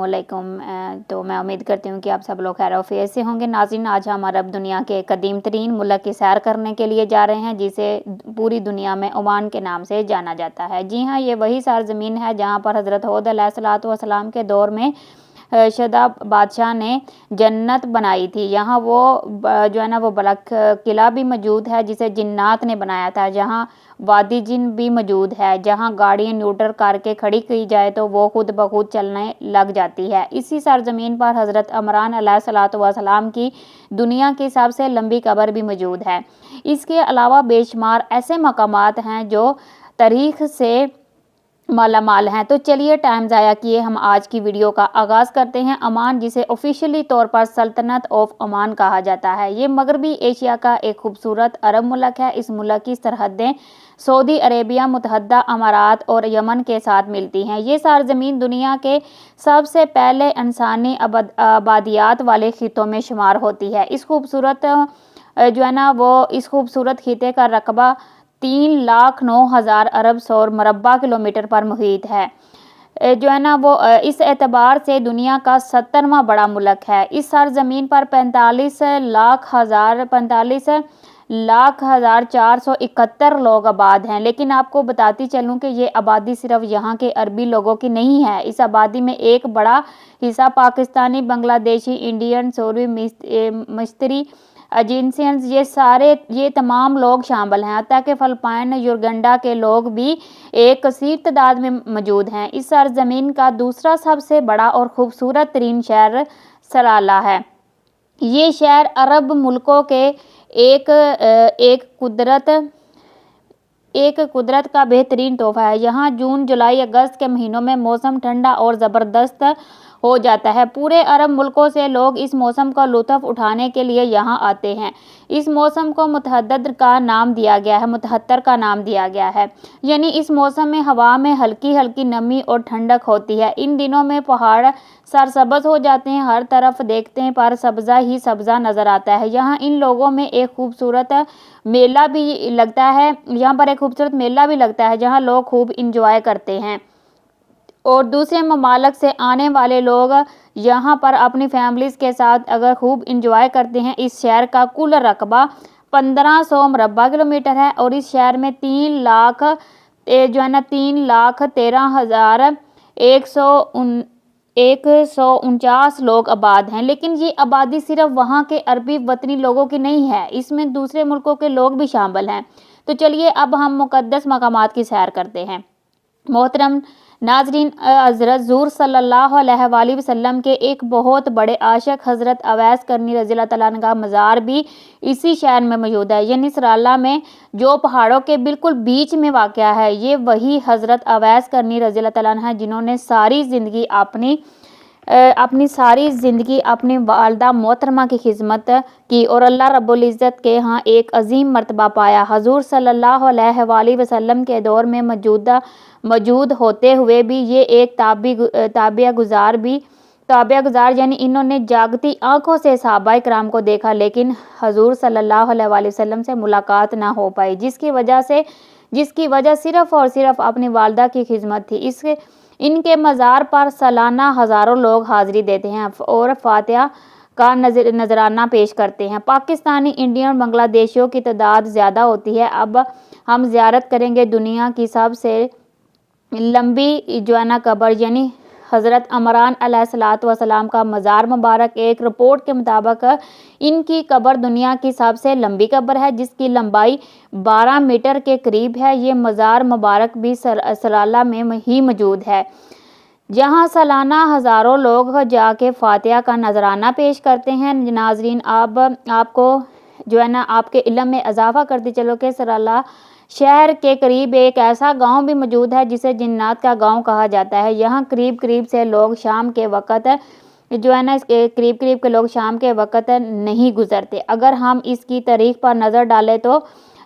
علیکم۔ تو میں امید کرتی ہوں کہ آپ سب لوگ خیر و عافیت سے ہوں گے۔ ناظرین، آج ہم عرب دنیا کے قدیم ترین ملک کی سیر کرنے کے لیے جا رہے ہیں جسے پوری دنیا میں عمان کے نام سے جانا جاتا ہے۔ جی ہاں، یہ وہی سرزمین ہے جہاں پر حضرت ہود علیہ السلام کے دور میں شدہ بادشاہ نے جنت بنائی تھی۔ یہاں وہ بلک قلعہ بھی موجود ہے جسے جنات نے بنایا تھا، جہاں وادی جن بھی موجود ہے، جہاں گاڑیاں نیوٹر کر کے کھڑی کی جائے تو وہ خود بخود چلنے لگ جاتی ہے۔ اسی سرزمین پر حضرت عمران علیہ السلام کی دنیا کی سب سے لمبی قبر بھی موجود ہے۔ اس کے علاوہ بے شمار ایسے مقامات ہیں جو تاریخ سے مالا مال ہیں۔ تو چلیے ٹائم ضائع کیے ہم آج کی ویڈیو کا آغاز کرتے ہیں۔ عمان، جسے آفیشلی طور پر سلطنت آف عمان کہا جاتا ہے، یہ مغربی ایشیا کا ایک خوبصورت عرب ملک ہے۔ اس ملک کی سرحدیں سعودی عربیہ، متحدہ امارات اور یمن کے ساتھ ملتی ہیں۔ یہ سرزمین دنیا کے سب سے پہلے انسانی آبادیات والے خطوں میں شمار ہوتی ہے۔ اس خوبصورت خطے کا رقبہ 3,09,000 ارب سور مربع کلومیٹر پر محیط ہے۔ اس اعتبار سے دنیا کا 70واں بڑا ملک ہے۔ اس سرزمین پر 45,0471 لوگ آباد ہیں، لیکن آپ کو بتاتی چلوں کہ یہ آبادی صرف یہاں کے عربی لوگوں کی نہیں ہے۔ اس آبادی میں ایک بڑا حصہ پاکستانی، بنگلہ دیشی، انڈین، سوروی، مصری، ایجنسینز، یہ تمام لوگ شامل ہیں۔ حتیٰ کہ فلپائن، یوگنڈا کے لوگ بھی ایک کثیر تعداد میں موجود ہیں۔ اس سرزمین کا دوسرا سب سے بڑا اور خوبصورت ترین شہر سلالہ ہے۔ یہ شہر عرب ملکوں کے ایک قدرت کا بہترین تحفہ ہے۔ یہاں جون، جولائی، اگست کے مہینوں میں موسم ٹھنڈا اور زبردست ہو جاتا ہے۔ پورے عرب ملکوں سے لوگ اس موسم کا لطف اٹھانے کے لیے یہاں آتے ہیں۔ اس موسم کو متحتر کا نام دیا گیا ہے، یعنی اس موسم میں ہوا میں ہلکی ہلکی نمی اور ٹھنڈک ہوتی ہے۔ ان دنوں میں پہاڑ سرسبز ہو جاتے ہیں، ہر طرف دیکھتے پر سبزہ ہی سبزہ نظر آتا ہے۔ یہاں ان لوگوں میں ایک خوبصورت میلہ بھی لگتا ہے جہاں لوگ خوب انجوائے کرتے ہیں اور دوسرے ممالک سے آنے والے لوگ یہاں پر اپنی فیملیز کے ساتھ اگر خوب انجوائے کرتے ہیں۔ اس شہر کا کل رقبہ 1500 مربع کلومیٹر ہے اور اس شہر میں 3,13,149 لوگ آباد ہیں، لیکن یہ آبادی صرف وہاں کے عربی وطنی لوگوں کی نہیں ہے، اس میں دوسرے ملکوں کے لوگ بھی شامل ہیں۔ تو چلیے اب ہم مقدس مقامات کی سیر کرتے ہیں۔ محترم ناظرین، حضرت حضور صلی اللہ علیہ وآلہ وسلم کے ایک بہت بڑے عاشق حضرت اویس کرنی رضی اللہ تعالیٰ عنہ کا مزار بھی اسی شہر میں موجود ہے، یعنی سلالہ میں، جو پہاڑوں کے بالکل بیچ میں واقع ہے۔ یہ وہی حضرت اویس کرنی رضی اللہ تعالیٰ عنہ ہیں جنہوں نے ساری زندگی اپنی والدہ محترمہ کی خدمت کی اور اللہ رب العزت کے ہاں ایک عظیم مرتبہ پایا۔ حضور صلی اللہ علیہ وآلہ وسلم کے دور میں موجود ہوتے ہوئے بھی یہ ایک تابعہ گزار یعنی انہوں نے جاگتی آنکھوں سے صحابہ کرام کو دیکھا، لیکن حضور صلی اللہ علیہ وآلہ وسلم سے ملاقات نہ ہو پائی، جس کی وجہ صرف اور صرف اپنی والدہ کی خدمت تھی۔ ان کے مزار پر سالانہ ہزاروں لوگ حاضری دیتے ہیں اور فاتحہ کا نذرانہ پیش کرتے ہیں۔ پاکستانی، انڈین اور بنگلہ دیشیوں کی تعداد زیادہ ہوتی ہے۔ اب ہم زیارت کریں گے دنیا کی سب سے لمبی قبر، یعنی حضرت عمران علیہ السلام کا مزار مبارک۔ ایک رپورٹ کے مطابق ان کی قبر دنیا کی سب سے لمبی قبر ہے، جس کی لمبائی 12 میٹر کے قریب ہے۔ یہ مزار مبارک بھی سلالہ میں ہی موجود ہے، جہاں سالانہ ہزاروں لوگ جا کے فاتحہ کا نذرانہ پیش کرتے ہیں۔ ناظرین، آپ کو آپ کے علم میں اضافہ کرتی چلو کہ سلالہ شہر کے قریب ایک ایسا گاؤں بھی موجود ہے جسے جنات کا گاؤں کہا جاتا ہے۔ یہاں قریب سے لوگ شام کے وقت نہیں گزرتے۔ اگر ہم اس کی تاریخ پر نظر ڈالیں تو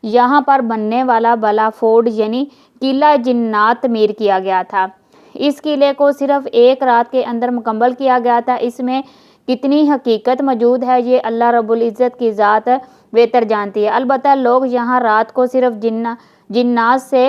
یہاں پر بننے والا بلا فورٹ یعنی قلعہ جنات تعمیر کیا گیا تھا۔ اس قلعے کو صرف ایک رات کے اندر مکمل کیا گیا تھا۔ اس میں کتنی حقیقت موجود ہے یہ اللہ رب العزت کی ذات بہتر جانتی ہے۔ البتہ لوگ یہاں رات کو صرف جنات سے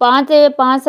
5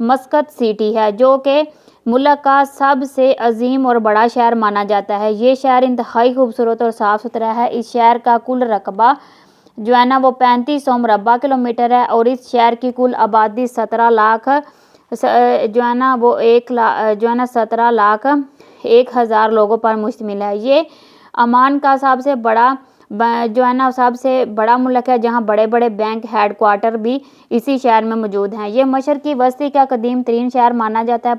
مسقط سٹی ہے جو کہ ملک کا سب سے عظیم اور بڑا شہر مانا جاتا ہے۔ یہ شہر انتہائی خوبصورت اور صاف ستھرا ہے۔ اس شہر کا کل رقبہ جو ہے نا وہ 3500 مربع کلومیٹر ہے اور اس شہر کی کل آبادی 17 لاکھ جو ہے نا وہ 17,01,000 لوگوں پر مشتمل ہے۔ یہ عمان کا سب سے بڑا جو ہے نا سب سے بڑا ملک ہے جہاں بڑے بڑے بینک ہیڈ کوارٹر بھی اسی شہر میں موجود ہیں۔ یہ مشرقی وسطی کا قدیم ترین شہر مانا جاتا ہے۔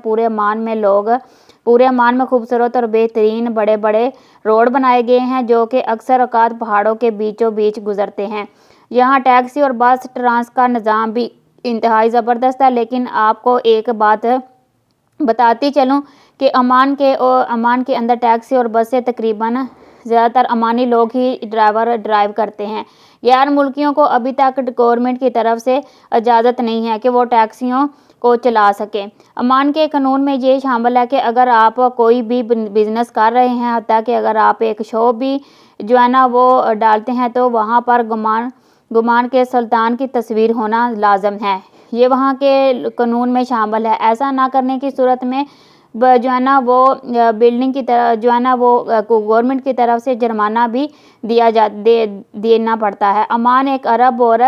پورے عمان میں خوبصورت اور بہترین بڑے بڑے روڈ بنائے گئے ہیں جو کہ اکثر اوقات پہاڑوں کے بیچوں بیچ گزرتے ہیں۔ یہاں ٹیکسی اور بس ٹرانس کا نظام بھی انتہائی زبردست ہے۔ لیکن آپ کو ایک بات بتاتی چلوں کہ عمان کے اندر ٹیکسی اور بسیں تقریباً زیادہ تر عمانی لوگ ہی ڈرائیو کرتے ہیں۔ غیر ملکیوں کو ابھی تک گورنمنٹ کی طرف سے اجازت نہیں ہے کہ وہ ٹیکسیوں کو چلا سکیں۔ عمان کے قانون میں یہ شامل ہے کہ اگر آپ کوئی بھی بزنس کر رہے ہیں، حتیٰ کہ اگر آپ ایک شاپ بھی جو ہے نا وہ ڈالتے ہیں تو وہاں پر گمان کے سلطان کی تصویر ہونا لازم ہے۔ یہ وہاں کے قانون میں شامل ہے۔ ایسا نہ کرنے کی صورت میں جو ہے نا وہ بلڈنگ کی طرح جو ہے نا وہ گورنمنٹ کی طرف سے جرمانہ بھی دینا پڑتا ہے۔ عمان ایک عرب اور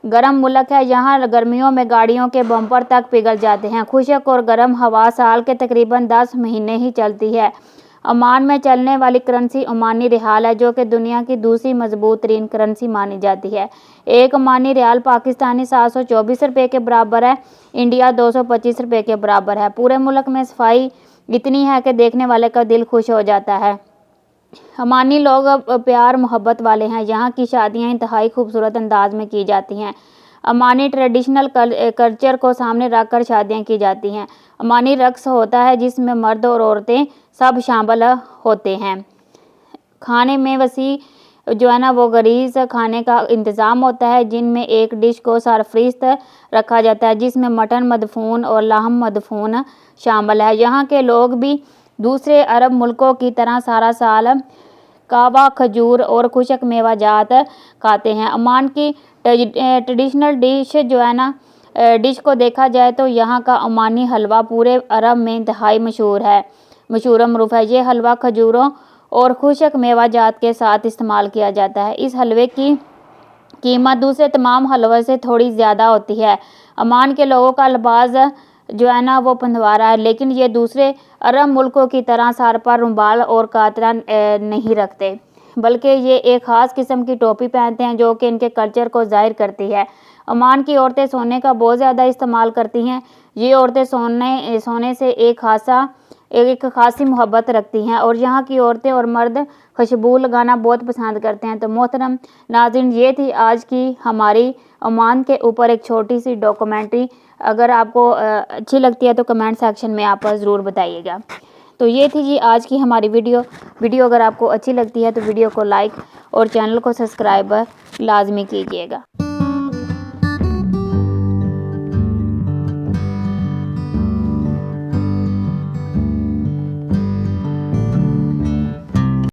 گرم ملک ہے۔ یہاں گرمیوں میں گاڑیوں کے بمپر تک پگھل جاتے ہیں۔ خشک اور گرم ہوا سال کے تقریباً 10 مہینے ہی چلتی ہے۔ عمان میں چلنے والی کرنسی عمانی ریال ہے جو کہ دنیا کی دوسری مضبوط ترین کرنسی مانی جاتی ہے۔ ایک عمانی ریال پاکستانی 724 روپے کے برابر ہے۔ انڈیا 225 روپے کے برابر ہے۔ پورے ملک میں صفائی اتنی ہے کہ دیکھنے والے کا دل خوش ہو جاتا ہے۔ عمانی لوگ پیار محبت والے ہیں۔ یہاں کی شادیاں انتہائی خوبصورت انداز میں کی جاتی ہیں۔ عمانی ٹریڈیشنل کلچر کو سامنے رکھ کر شادیاں کی جاتی ہیں۔ عمانی رقص ہوتا ہے جس میں مرد اور عورتیں سب شامل ہوتے ہیں۔ کھانے میں وسیع جو ہے نا وہ غلیظ کھانے کا انتظام ہوتا ہے جن میں ایک ڈش کو سرفہرست رکھا جاتا ہے جس میں مٹن مدفون اور لحم مدفون شامل ہے۔ یہاں کے لوگ بھی دوسرے عرب ملکوں کی طرح سارا سال کہوہ کھجور اور خشک میوہ جات کھاتے ہیں۔ عمان کی ٹریڈیشنل ڈش کو دیکھا جائے تو یہاں کا عمانی حلوہ پورے عرب میں انتہائی مشہور و معروف ہے۔ یہ حلوہ کھجوروں اور خشک میوہ جات کے ساتھ استعمال کیا جاتا ہے۔ اس حلوے کی قیمت دوسرے تمام حلووں سے تھوڑی زیادہ ہوتی ہے۔ عمان کے لوگوں کا لباس جو ہے نا وہ پندوارا ہے لیکن یہ دوسرے عرب ملکوں کی طرح سر پر رومال اور قاطرہ نہیں رکھتے بلکہ یہ ایک خاص قسم کی ٹوپی پہنتے ہیں جو کہ ان کے کلچر کو ظاہر کرتی ہے۔ عمان کی عورتیں سونے کا بہت زیادہ استعمال کرتی ہیں۔ یہ عورتیں سونے سے ایک خاصی محبت رکھتی ہیں اور یہاں کی عورتیں اور مرد خوشبو لگانا بہت پسند کرتے ہیں۔ تو محترم ناظرین، یہ تھی آج کی ہماری عمان کے اوپر ایک چھوٹی سی ڈاکومنٹری۔ اگر آپ کو اچھی لگتی ہے تو کمنٹ سیکشن میں آپ ضرور بتائیے گا۔ تو یہ تھی جی آج کی ہماری ویڈیو اگر آپ کو اچھی لگتی ہے تو ویڈیو کو لائک اور چینل کو سبسکرائب لازمی کیجیے گا۔